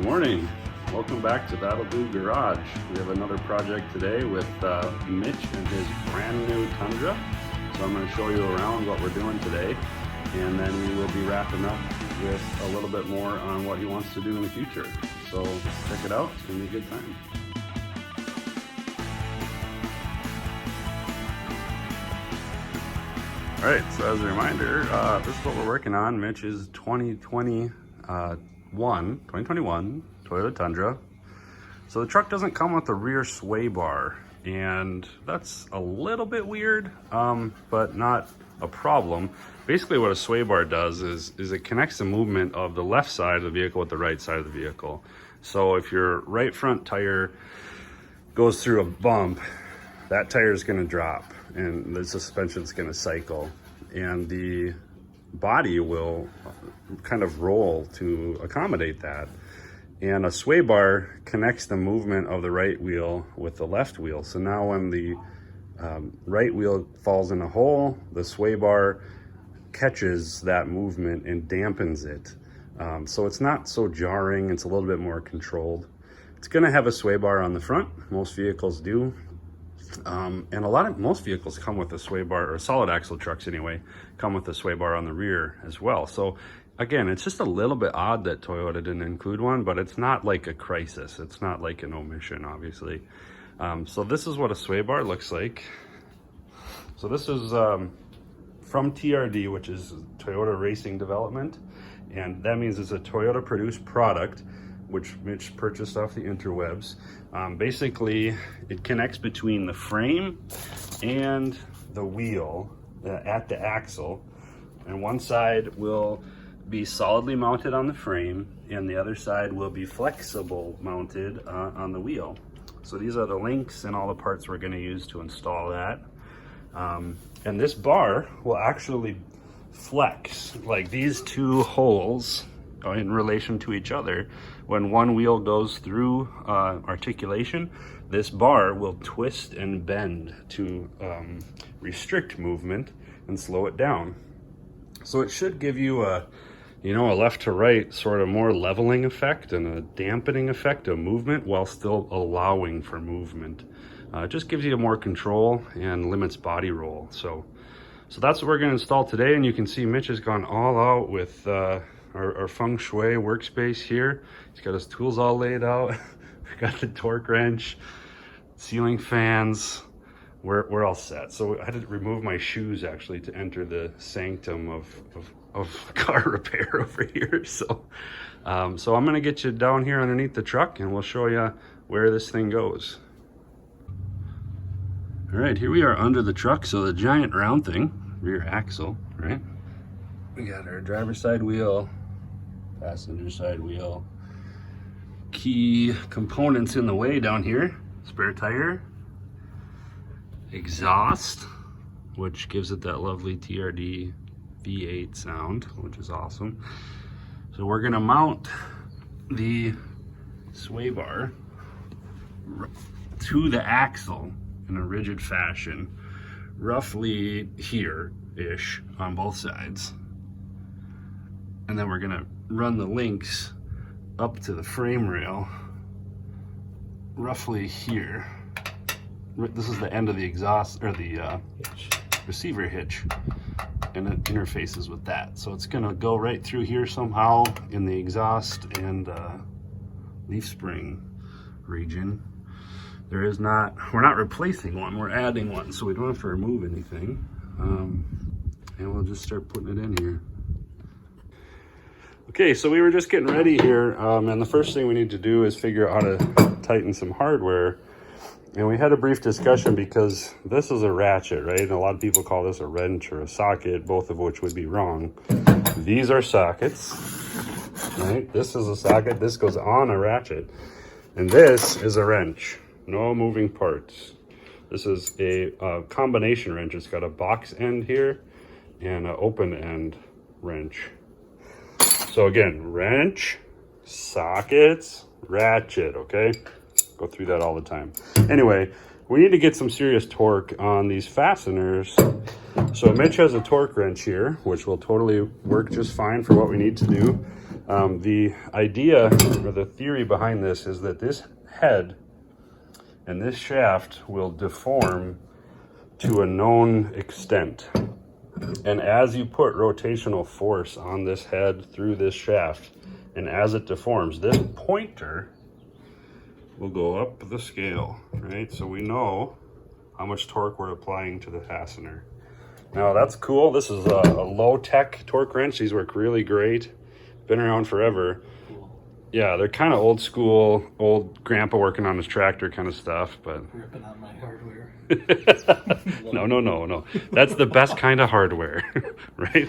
Good morning. Welcome back to That'll Do Garage. We have another project today with Mitch and his brand new Tundra. So I'm going to show you around what we're doing today, and then we will be wrapping up with a little bit more on what he wants to do in the future. So check it out. It's going to be a good time. All right, so as a reminder, this is what we're working on. Mitch's 2021 Toyota Tundra. So the truck doesn't come with a rear sway bar, and that's a little bit weird, but not a problem. Basically what a sway bar does is it connects the movement of the left side of the vehicle with the right side of the vehicle. So if your right front tire goes through a bump, that tire is going to drop and the suspension is going to cycle, and the body will kind of roll to accommodate that. And a sway bar connects the movement of the right wheel with the left wheel. So now when the right wheel falls in a hole, the sway bar catches that movement and dampens it. So it's not so jarring, it's a little bit more controlled. It's gonna have a sway bar on the front, most vehicles do. And most vehicles come with a sway bar, or solid axle trucks anyway, come with a sway bar on the rear as well. So again, it's just a little bit odd that Toyota didn't include one, but it's not like a crisis. It's not like an omission, obviously. So this is what a sway bar looks like. So this is from TRD, which is Toyota Racing Development. And that means it's a Toyota produced product, which Mitch purchased off the interwebs. Basically, it connects between the frame and the wheel at the axle. And one side will be solidly mounted on the frame, and the other side will be flexible mounted on the wheel. So these are the links and all the parts we're going to use to install that. And this bar will actually flex, like these two holes in relation to each other. When one wheel goes through articulation, this bar will twist and bend to restrict movement and slow it down. So it should give you a left to right sort of more leveling effect and a dampening effect of movement while still allowing for movement. It just gives you more control and limits body roll. So that's what we're going to install today. And you can see Mitch has gone all out with our feng shui workspace here. He's got his tools all laid out. We've got the torque wrench, ceiling fans. We're all set. So I had to remove my shoes actually to enter the sanctum of car repair over here. So I'm gonna get you down here underneath the truck and we'll show you where this thing goes. All right, here we are under the truck. So the giant round thing, rear axle, right? We got our driver's side wheel, passenger side wheel. Key components in the way down here: spare tire, exhaust, which gives it that lovely TRD V8 sound, which is awesome. So we're gonna mount the sway bar to the axle in a rigid fashion, roughly here-ish on both sides. And then we're gonna run the links up to the frame rail, roughly here. This is the end of the exhaust, or the receiver hitch, and it interfaces with that. So it's gonna go right through here somehow in the exhaust and leaf spring region. We're not replacing one, we're adding one, so we don't have to remove anything. And we'll just start putting it in here. Okay, so we were just getting ready here, and the first thing we need to do is figure out how to tighten some hardware. And we had a brief discussion because this is a ratchet, right? And a lot of people call this a wrench or a socket, both of which would be wrong. These are sockets, right? This is a socket, this goes on a ratchet. And this is a wrench, no moving parts. This is a combination wrench. It's got a box end here and an open end wrench. So again, wrench, sockets, ratchet, okay? Go through that all the time. Anyway, we need to get some serious torque on these fasteners. So Mitch has a torque wrench here, which will totally work just fine for what we need to do. The idea or the theory behind this is that this head and this shaft will deform to a known extent. And as you put rotational force on this head through this shaft, and as it deforms, this pointer will go up the scale, right? So we know how much torque we're applying to the fastener. Now that's cool. This is a low-tech torque wrench. These work really great. Been around forever. Yeah, they're kind of old school, old grandpa working on his tractor kind of stuff, but... Ripping on my hardware. No. That's the best kind of hardware, right?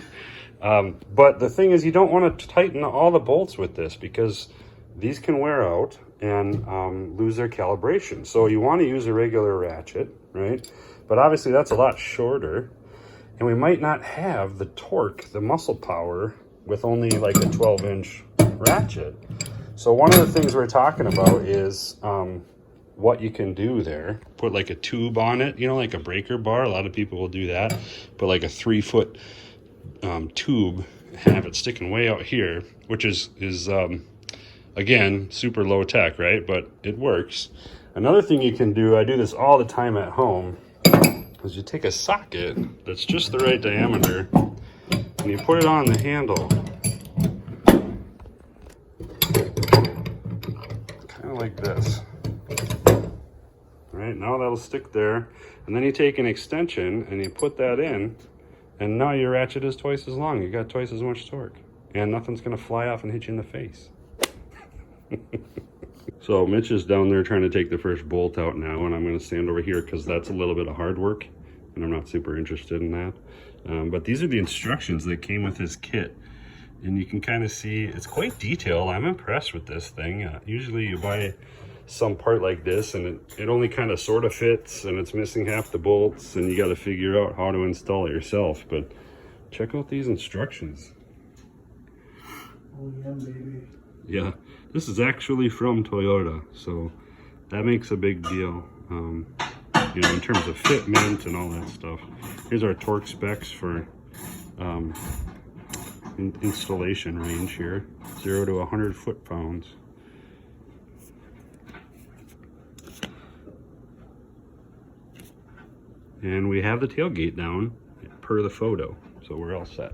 But the thing is, you don't want to tighten all the bolts with this because these can wear out and lose their calibration. So you want to use a regular ratchet, right? But obviously that's a lot shorter, and we might not have the torque, the muscle power, with only like a 12-inch ratchet. So one of the things we're talking about is what you can do there. Put like a tube on it, you know, like a breaker bar. A lot of people will do that. Put like a 3-foot tube, have it sticking way out here, which is again, super low tech, right? But it works. Another thing you can do, I do this all the time at home, is you take a socket that's just the right diameter and you put it on the handle. Kind of like this. Right, now that'll stick there. And then you take an extension and you put that in, and now your ratchet is twice as long. You got twice as much torque. And nothing's gonna fly off and hit you in the face. So Mitch is down there trying to take the first bolt out now, and I'm going to stand over here because that's a little bit of hard work and I'm not super interested in that. But these are the instructions that came with his kit, and you can kind of see it's quite detailed. I'm impressed with this thing. Usually you buy some part like this and it only kind of sort of fits and it's missing half the bolts and you got to figure out how to install it yourself. But check out these instructions. Oh yeah, baby. Yeah, this is actually from Toyota, so that makes a big deal, you know, in terms of fitment and all that stuff. Here's our torque specs for installation range here, 0 to 100 foot-pounds. And we have the tailgate down per the photo, so we're all set.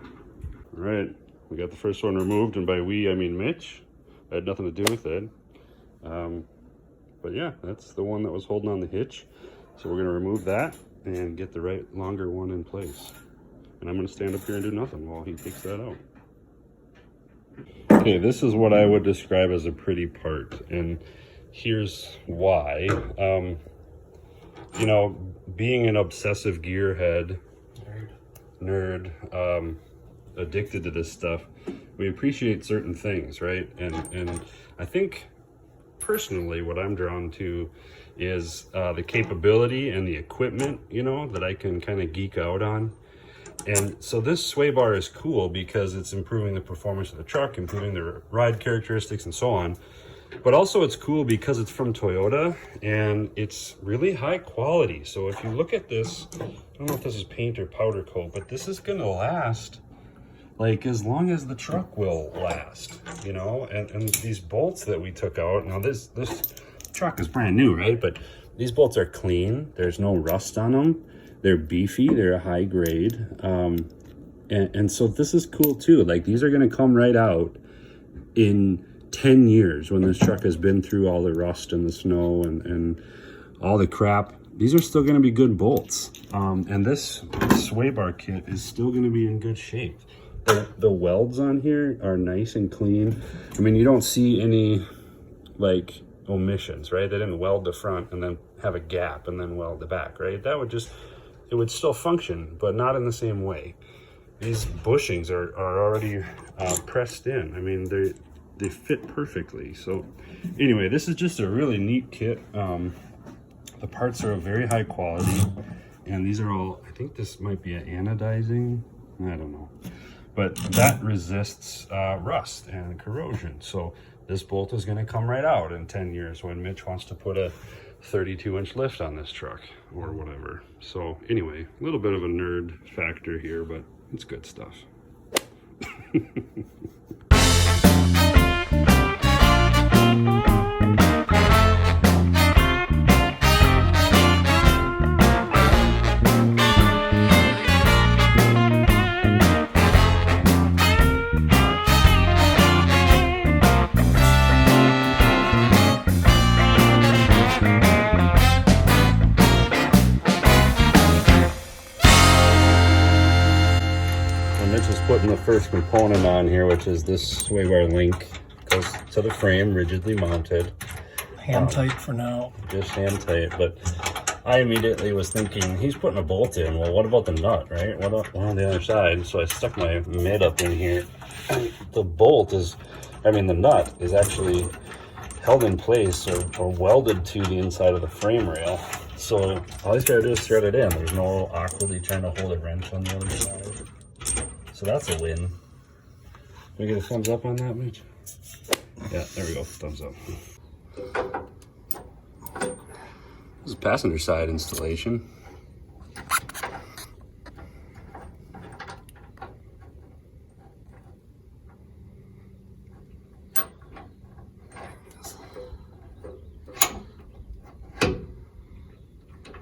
All right. We got the first one removed, and by we, I mean Mitch. I had nothing to do with it. But yeah, that's the one that was holding on the hitch. So we're gonna remove that and get the right longer one in place. And I'm gonna stand up here and do nothing while he takes that out. Okay, this is what I would describe as a pretty part, and here's why. You know, being an obsessive gearhead, nerd, addicted to this stuff, we appreciate certain things, right? And I think personally what I'm drawn to is the capability and the equipment, you know, that I can kind of geek out on. And so this sway bar is cool because it's improving the performance of the truck, improving the ride characteristics and so on. But also it's cool because it's from Toyota and it's really high quality. So if you look at this, I don't know if this is paint or powder coat, but this is gonna last like as long as the truck will last, you know. And these bolts that we took out, now this truck is brand new, right? But these bolts are clean, there's no rust on them, they're beefy, they're a high grade, and so this is cool too. Like, these are going to come right out in 10 years when this truck has been through all the rust and the snow and all the crap. These are still going to be good bolts, and this sway bar kit is still going to be in good shape. The welds on here are nice and clean. I mean, you don't see any like omissions, right? They didn't weld the front and then have a gap and then weld the back, right? That would just, it would still function, but not in the same way. These bushings are already pressed in. I mean, they fit perfectly. So anyway, this is just a really neat kit. The parts are of very high quality, and these are all, I think this might be an anodizing, I don't know. But that resists rust and corrosion. So this bolt is gonna come right out in 10 years when Mitch wants to put a 32-inch lift on this truck or whatever. So anyway, a little bit of a nerd factor here, but it's good stuff. Putting the first component on here, which is this sway bar link, goes to the frame, rigidly mounted. Hand tight for now. Just hand tight, but I immediately was thinking he's putting a bolt in. Well, what about the nut, right? What on the other side? So I stuck my mid up in here. And the bolt is, I mean, the nut is actually held in place or welded to the inside of the frame rail. So all he's got to do is thread it in. There's no awkwardly trying to hold a wrench on the other side. So that's a win. Can we get a thumbs up on that, Mitch? Yeah, there we go. Thumbs up. This is passenger side installation.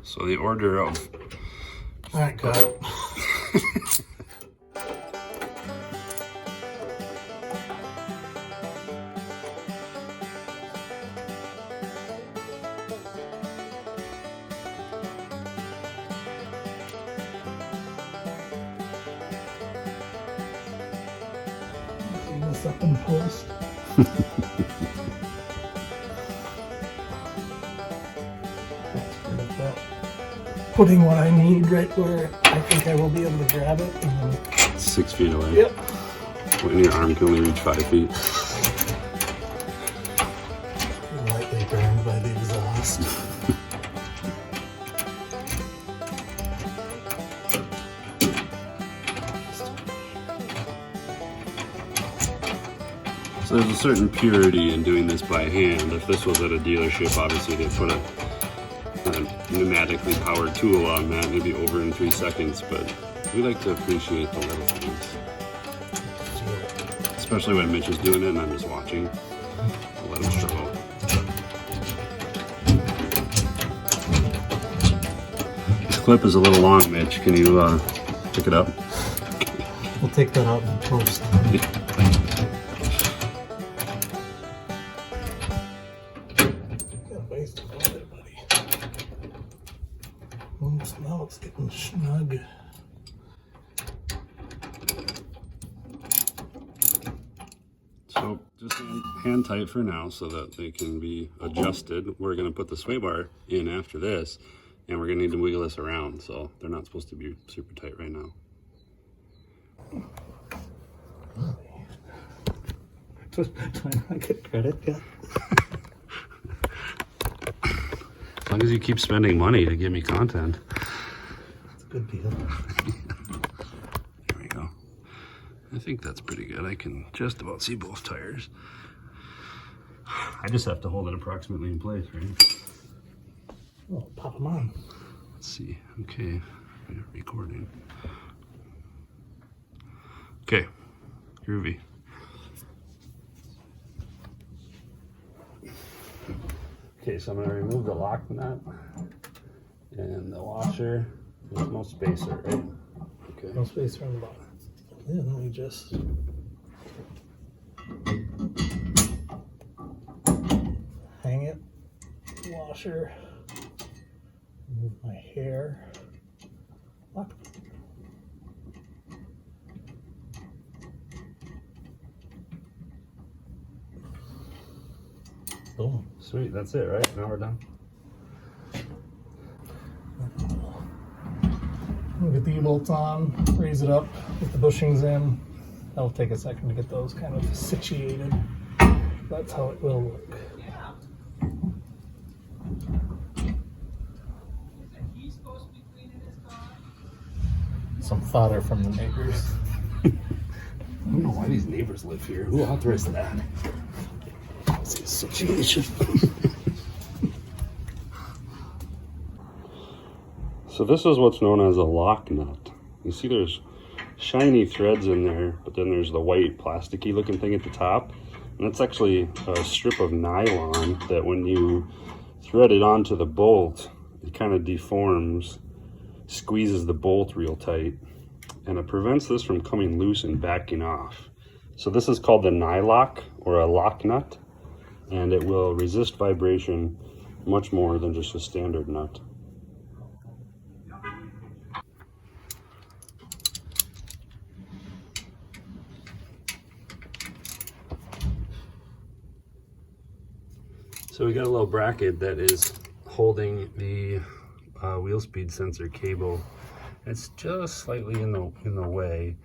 So the order of... All right, got it. This up in post. Putting what I need right where I think I will be able to grab it. And then... 6 feet away. Yep. When your arm can only reach 5 feet. Lightly burned by the exhaust. So there's a certain purity in doing this by hand. If this was at a dealership, obviously they put a pneumatically powered tool on that, maybe over in 3 seconds, but we like to appreciate the little things. Especially when Mitch is doing it and I'm just watching. I'll let him struggle. This clip is a little long, Mitch. Can you pick it up? We'll take that out in post. Now it's getting snug. So just hand tight for now so that they can be adjusted. We're going to put the sway bar in after this, and we're going to need to wiggle this around, so they're not supposed to be super tight right now. Do I not get credit yet? As long as you keep spending money to give me content. It's a good deal. There we go. I think that's pretty good. I can just about see both tires. I just have to hold it approximately in place, right? Oh, pop them on. Let's see. Okay. We're recording. Okay. Groovy. Okay, so I'm going to remove the lock nut and the washer. There's no spacer, right? Okay. No spacer on the bottom. Then we just hang it, washer, remove my hair, lock. Boom. Sweet, that's it, right? Now we're done. We'll get the U-bolts on, raise it up, get the bushings in. That'll take a second to get those kind of situated. That's how it will look. Some fodder from the neighbors. I don't know why these neighbors live here. Who authorized that? It's a situation. So this is what's known as a lock nut. You see there's shiny threads in there, but then there's the white plasticky looking thing at the top. And that's actually a strip of nylon that when you thread it onto the bolt, it kind of deforms, squeezes the bolt real tight, and it prevents this from coming loose and backing off. So this is called the nylock, or a lock nut, and it will resist vibration much more than just a standard nut. So we got a little bracket that is holding the wheel speed sensor cable. It's just slightly in the way.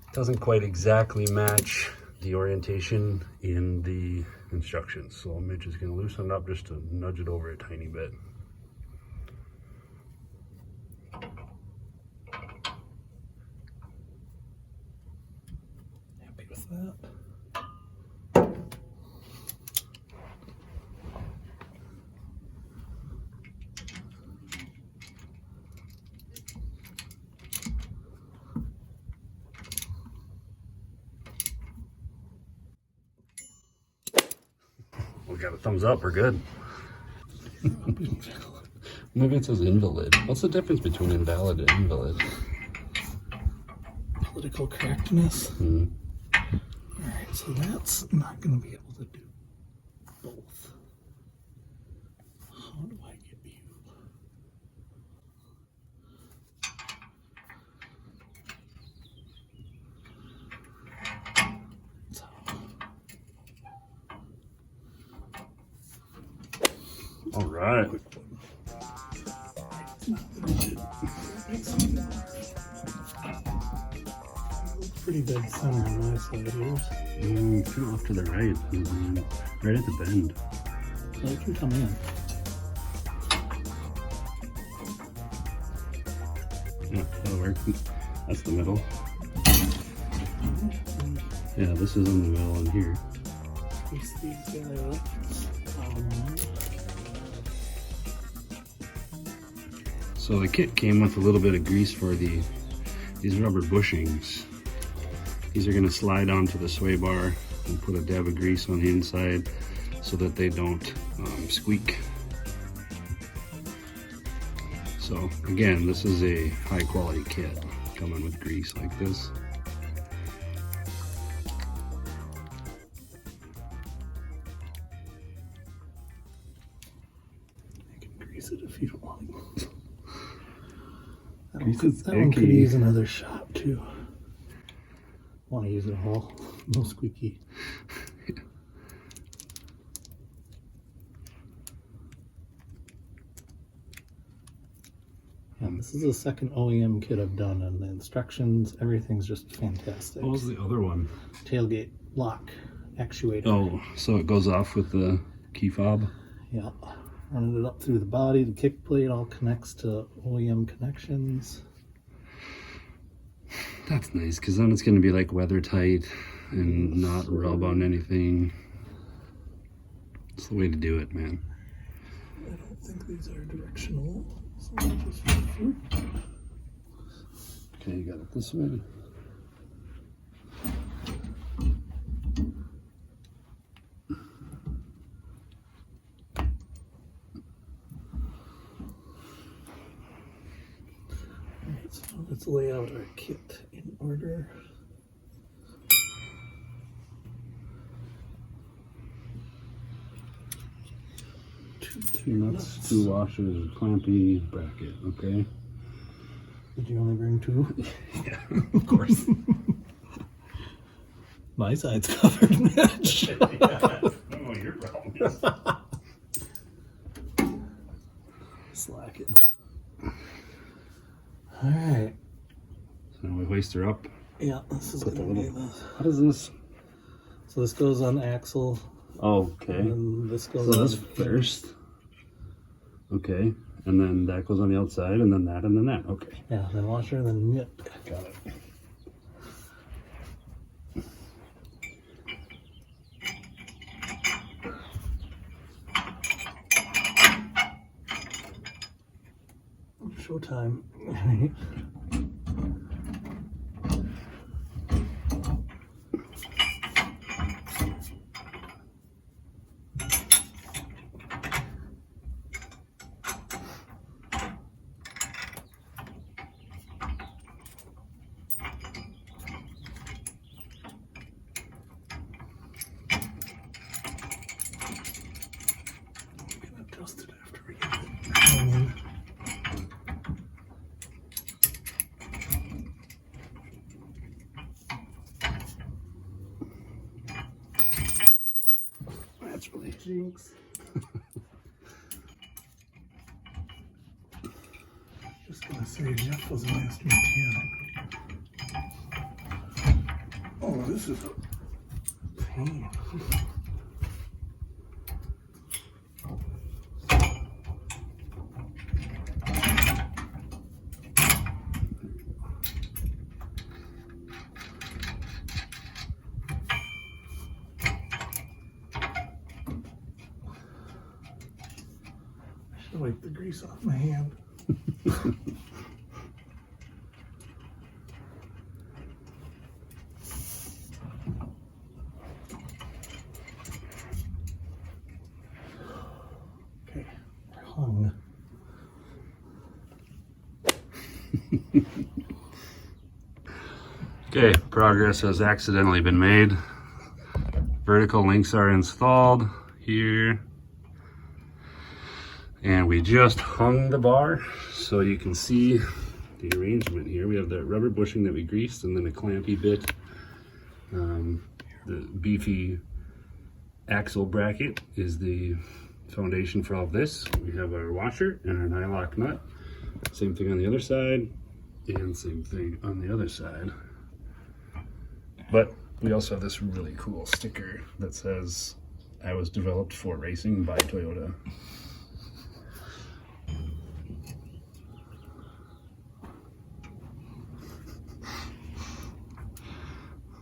It doesn't quite exactly match the orientation in the instructions. So I'm just going to loosen it up just to nudge it over a tiny bit. Happy with that. We got a thumbs up, we're good. Maybe it says invalid. What's the difference between invalid and invalid? Political correctness. Mm-hmm. Alright, so that's not going to be able to do both. How do I get you? So. All right. Pretty dead center on my side here. Two off to the right, right at the bend. So it can come in. Yeah, that'll work. That's the middle. Yeah, this is in the middle in here. Piece these guys up. So the kit came with a little bit of grease for these rubber bushings. These are going to slide onto the sway bar and put a dab of grease on the inside so that they don't squeak. So again, this is a high quality kit coming with grease like this. I can grease it if you don't like. That one could use another shot too. Want to use it all. No squeaky. And this is the second OEM kit I've done, and the instructions, everything's just fantastic. What was the other one? Tailgate lock actuator. Oh, so it goes off with the key fob? Yeah. Running it up through the body, the kick plate all connects to OEM connections. That's nice, because then it's going to be like weather tight and not rub on anything. It's the way to do it, man. I don't think these are directional, so I'll just Okay, you got it this way. Alright, so let's lay out our kit in order. Two nuts, two washers, clampy, bracket, okay? Did you only bring two? Yeah, of course. My side's covered, Mitch. Yeah, I don't know what your problem is. Slacking. Alright. So now we hoist her up. Yeah, this is Put the gonna be little. the... How does this? So this goes on axle, Oh, okay. and then this goes So on this first. Okay, and then that goes on the outside, and then that, and then that. Okay, Yeah, then washer, then knit. got it. Showtime. Jinx. Just gonna say Jeff was a master mechanic. Oh, this is a pain. I should wipe the grease off my hand. Okay, we're hung. Okay, progress has accidentally been made. Vertical links are installed here. And we just hung the bar so you can see the arrangement here. We have that rubber bushing that we greased and then a clampy bit. The beefy axle bracket is the foundation for all of this. We have our washer and our nylock nut. Same thing on the other side and same thing on the other side. But we also have this really cool sticker that says, "I was developed for racing by Toyota."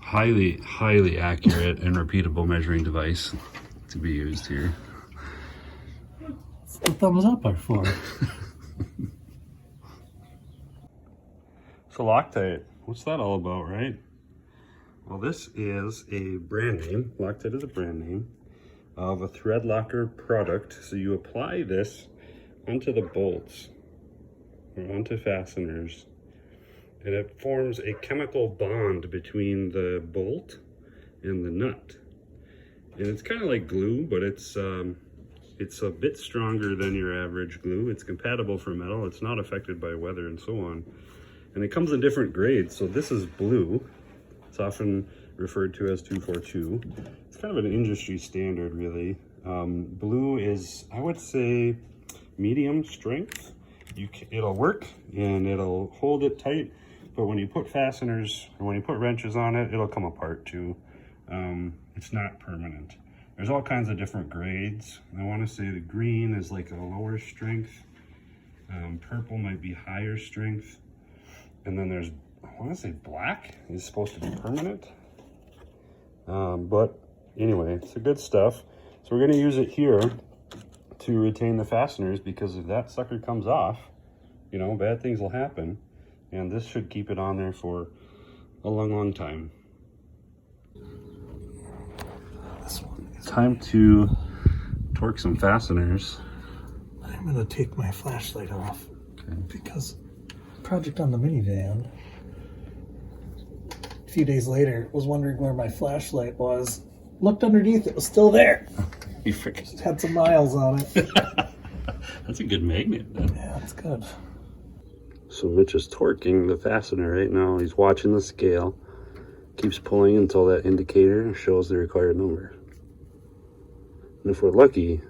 Highly accurate and repeatable measuring device to be used here. What's the thumbs up are for? So Loctite, what's that all about, right? Well, this is a brand name. Loctite is a brand name of a thread locker product. So you apply this onto the bolts or onto fasteners, and it forms a chemical bond between the bolt and the nut. And it's kind of like glue, but it's a bit stronger than your average glue. It's compatible for metal. It's not affected by weather and so on. And it comes in different grades. So this is blue. It's often referred to as 242. It's kind of an industry standard, really. Blue is, I would say, medium strength. It'll work and it'll hold it tight. But when you put fasteners or when you put wrenches on it, it'll come apart too. It's not permanent. There's all kinds of different grades. I want to say the green is like a lower strength. Purple might be higher strength. And then there's, I want to say black is supposed to be permanent. But anyway, it's the good stuff. So we're going to use it here to retain the fasteners, because if that sucker comes off, you know, bad things will happen. And this should keep it on there for a long time. This one is Time to torque some fasteners. I'm gonna take my flashlight off. Okay. Because project on the minivan. A few days later, was wondering where my flashlight was. Looked underneath, it was still there. You freaking Just had some miles on it. That's a good magnet then. Yeah, that's good. So Mitch is torquing the fastener right now. He's watching the scale. Keeps pulling until that indicator shows the required number. And if we're lucky,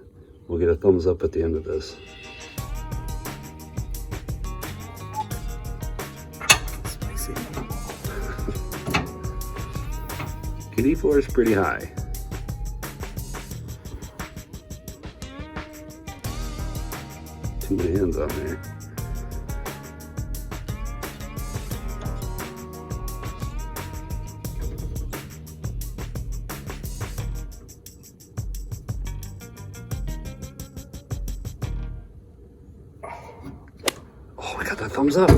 we'll get a thumbs up at the end of this. Spicy. KD4 is pretty high. Too many hands on there. Oh, we got that thumbs up.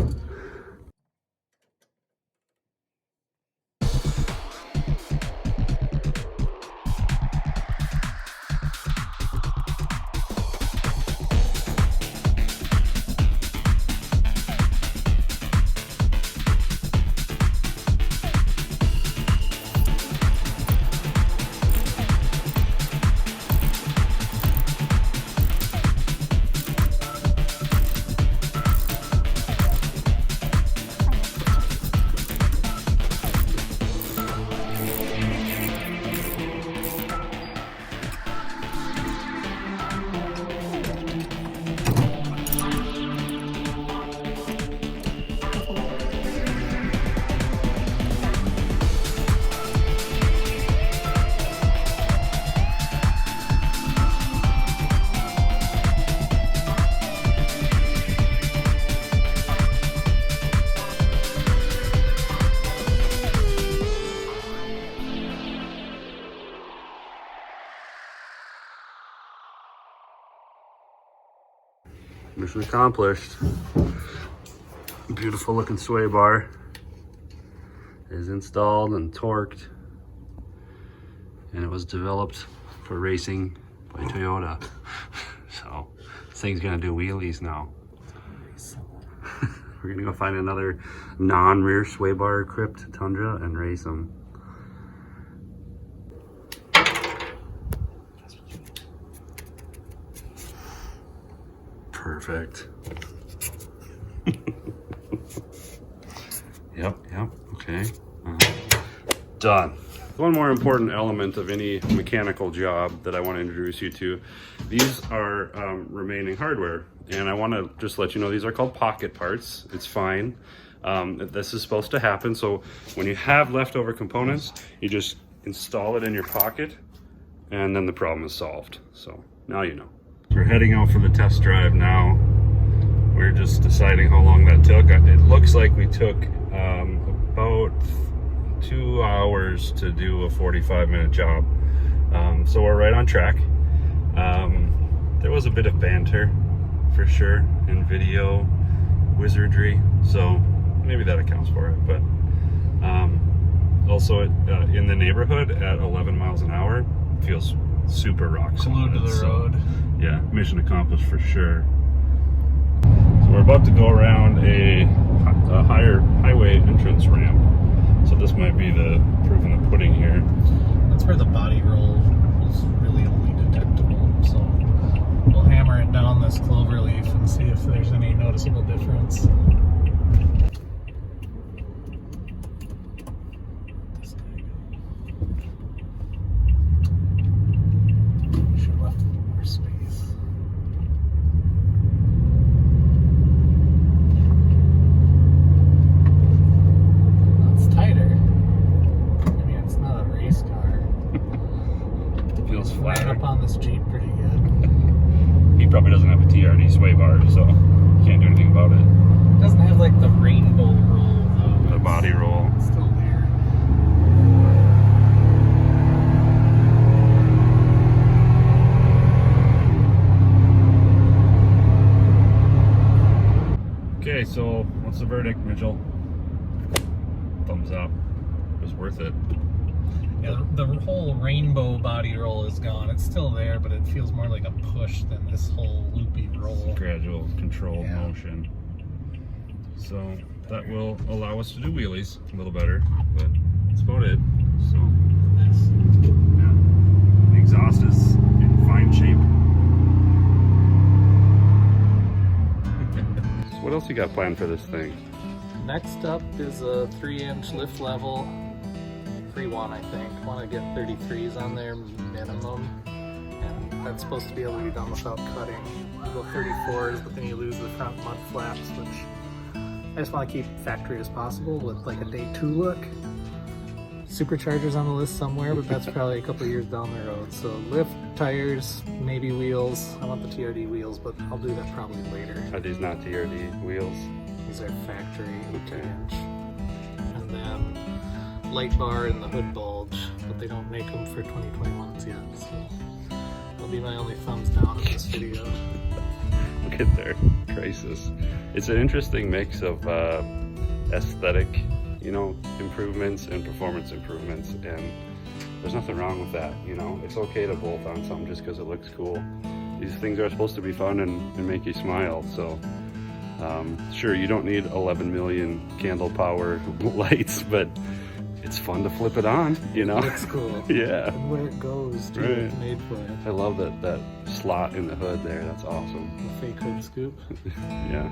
mission accomplished. Beautiful looking sway bar is installed and torqued, and it was developed for racing by Toyota. So this thing's gonna do wheelies now. We're gonna go find another non-rear sway bar equipped Tundra and race them. Perfect. Yep, okay. Done. One more important element of any mechanical job that I want to introduce you to. These are remaining hardware, and I want to just let you know these are called pocket parts. It's fine. This is supposed to happen, so when you have leftover components, you just install it in your pocket, and then the problem is solved. So now you know. We're heading out for the test drive now. We're just deciding how long that took. It looks like we took about 2 hours to do a 45-minute job. So we're right on track. There was a bit of banter for sure in video wizardry, so maybe that accounts for it. But also in the neighborhood at 11 miles an hour feels super rock solid. Glued to the road. Yeah, mission accomplished for sure. So we're about to go around a higher highway entrance ramp. So this might be the proof in the pudding here. That's where the body roll is really only detectable. So we'll hammer it down this clover leaf and see if there's any noticeable difference. Should have left a little more space. That's tighter. I mean, it's not a race car. Feels Flat flatter. up on this Jeep pretty good. He probably doesn't have a TRD sway bar, so can't do anything about it. It doesn't have like the rainbow roll though. The body roll. It's still there. Okay, so what's the verdict, Mitchell? Thumbs up. It was worth it. Yeah, the whole rainbow body roll is gone. It's still there, but it feels more like a push than this whole loopy roll. Gradual, controlled Yeah. motion. So that will allow us to do wheelies a little better, but that's about it. So Nice. yeah, the exhaust is in fine shape. So what else you got planned for this thing? Next up is a 3-inch lift level. Free one, I think. Want to get 33s on there minimum, and that's supposed to be able to be done without cutting. You go 34s, but then you lose the front mud flaps, which I just want to keep factory as possible with like a day 2 look. Superchargers on the list somewhere, but that's probably a couple years down the road. So lift, tires, maybe wheels. I want the TRD wheels, but I'll do that probably later. Are these not TRD wheels? These are factory Okay. 2-inch. And then light bar and the hood bulge, but they don't make them for 2021s yet, so that'll be my only thumbs down in this video. Look at their crisis. It's an interesting mix of aesthetic, improvements and performance improvements, and there's nothing wrong with that. It's okay to bolt on something just because it looks cool. These things are supposed to be fun and make you smile, so sure, you don't need 11 million candle power lights, but it's fun to flip it on, Looks cool. Yeah. And where it goes, too, Right. it's made for it. I love that slot in the hood there. That's awesome. The fake hood scoop. Yeah.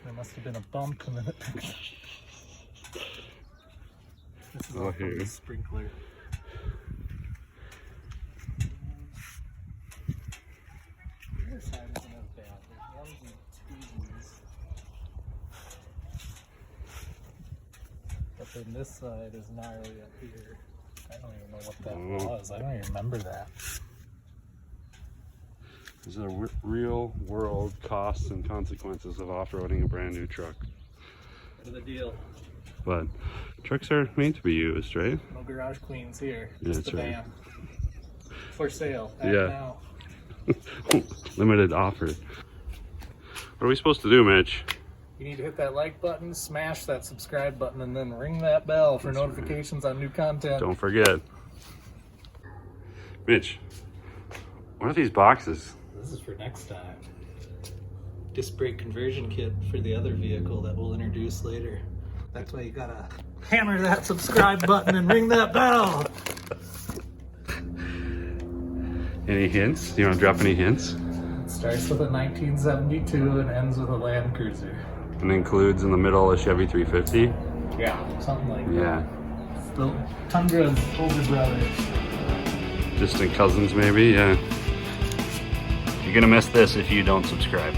There must have been a bump in it. This is all from here. the sprinkler. This side isn't as bad. There's ones and twosies. But then this side is gnarly up here. I don't even know what that was. I don't even remember that. These are real world costs and consequences of off-roading a brand new truck. What the deal? But trucks are made to be used, right? No garage queens here. Yeah, Just the that's right. van. for sale. Yeah. Now. Limited offer. What are we supposed to do, Mitch? You need to hit that like button, smash that subscribe button, and then ring that bell for notifications on new content. Don't forget. Mitch, what are these boxes? This is for next time. Disc brake conversion kit for the other vehicle that we'll introduce later. That's why you gotta hammer that subscribe button and ring that bell. Any hints? Do you want to drop any hints? It starts with a 1972 and ends with a Land Cruiser. And includes in the middle a Chevy 350? Yeah, something like that. Yeah. It's the Tundra's older brother. Distant cousins, maybe? Yeah. You're gonna miss this if you don't subscribe.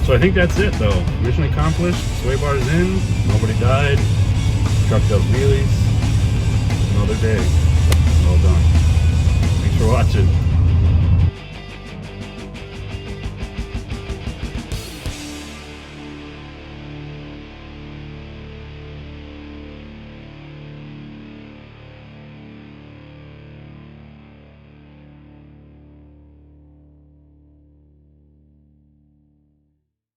So I think that's it, though. Mission accomplished. Sway bar's in. Nobody died. Truck does wheelies. Another day. Well done. Thanks for watching.